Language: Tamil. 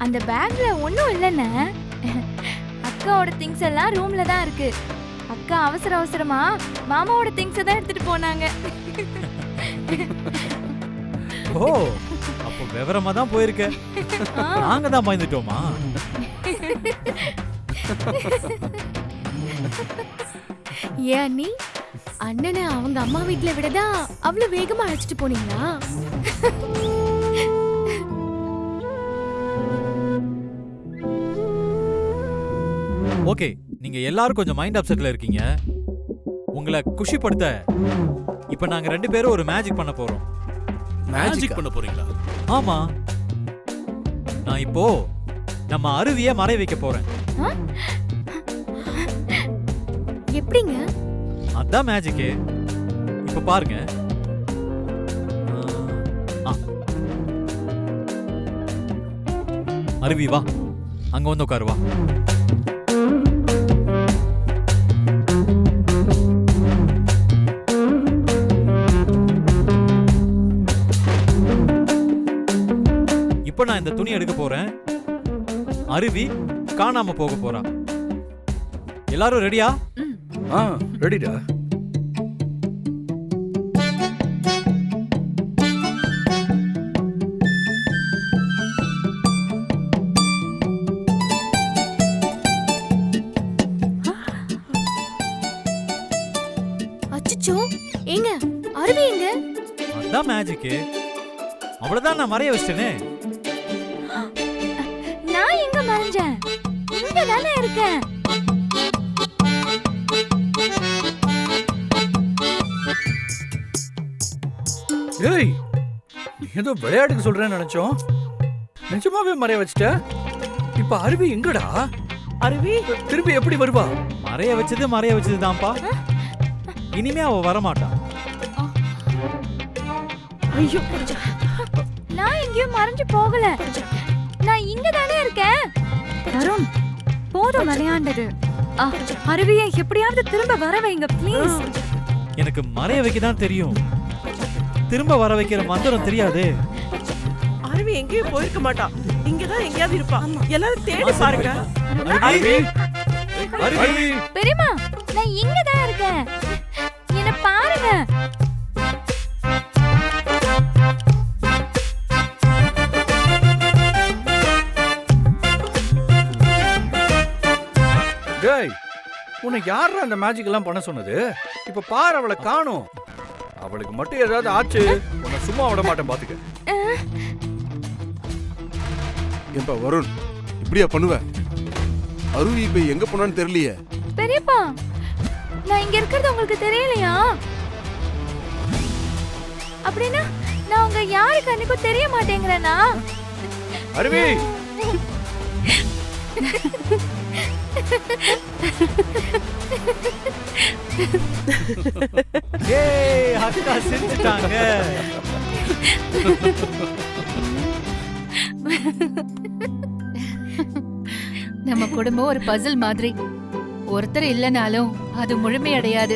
அந்த பேக்ல ஒண்ணும் இல்லைண்ணே. அக்காவோட திங்ஸ் எல்லாம் ரூம்ல தான் இருக்கு. அக்கா அவசர அவசரமா மாமாவோட திங்ஸ் தான் எடுத்துட்டு போனாங்க. ஓ, அப்போ விவரமா தான் போயிருக்க. நாங்க தான் பயந்துட்டோமா? ஏன் நீ அண்ணனை அவங்க அம்மா வீட்ல விடதா அவ்வளவு வேகமா அழைச்சிட்டு போனீங்களா? ஓகே, நீங்க எல்லாரும் கொஞ்சம் மைண்ட் அப்செட்ல இருக்கீங்க. உங்களை குஷிப்படுத்த இப்ப நாங்க 2 பேரும் ஒரு மேஜிக் பண்ண போறோம். மேஜிக் பண்ண போறீங்களா? ஆமா, நான் இப்போ நம்ம அருவியை மறை வைக்க போறேன். எப்படிங்க? அதான் மேஜிக்கு. இப்ப பாருங்க. ஆ. அருவி வா, அங்க வந்து உட்காரு வா. இப்ப நான் இந்த துணி எடுக்க போறேன். அருவி காணாம போக போறா. எல்லாரும் ரெடியா? ரெடிடா. அச்சச்சோ, ஏங்க அருவி எங்க? அதான் மேஜிக்கு. அவ்வளவுதான், நான் மறைய வச்சிட்டேனே. நான் எங்க மறைஞ்சேன்? இங்க தானே இருக்கேன். ஏய், நீ ஏதோ விளையாட்டுக்கு சொல்றேன்னு நினைச்சோம். நிஜமாவே மறைய வச்சிட்ட. இப்ப அருவி எங்கடா? அருவி திருப்பி எப்படி வருவா? மறைய வச்சது தான்ப்பா. இனிமே அவ வரமாட்டா. ஐயோ, நான் எங்கேயும் மறைஞ்சு போகல. நான் இங்க தானே இருக்கேன். தருண், போதும் விளையாண்டது. அருவியை எப்படியாவது திரும்ப வர வைங்க ப்ளீஸ். எனக்கு மறைய வைக்க தான் தெரியும், திரும்ப வர வைக்கிற மந்திரம் தெரியாது. அருவி எங்கேயும் போயிருக்க மாட்டா. இங்கதான் எங்கேயாவது இருப்பா. எல்லாரும் தேடி பாருங்க. அருவி, அருவி. பெரியம்மா, நான் இங்க தான் இருக்கேன். என்ன பாருங்க. டேய், உன்னை யாரா அந்த மேஜிக் எல்லாம் பண்ண சொன்னது? இப்ப பாரு, அவளை காணோம். அவளுக்கு மட்டும் ஏதாவது ஆச்சு, உன்னை சும்மா விட மாட்டேன் பாத்துக்க. ஏன்பா வருண், இப்படியா பண்ணுவ? அருவி இப்ப எங்க போனான்னு தெரியலையே. பெரியப்பா, நான் இங்க இருக்கிறது உங்களுக்கு தெரியலையா? அப்படின்னா நான் உங்க யாரு கண்ணுக்கும் தெரிய மாட்டேங்கிறேனா? அருவி, ஏய், அக்கா செஞ்சுட்டாங்க. நம்ம குடும்பம் ஒரு பசில் மாதிரி. ஒருத்தர் இல்லைனாலும் அது முழுமையடையாது.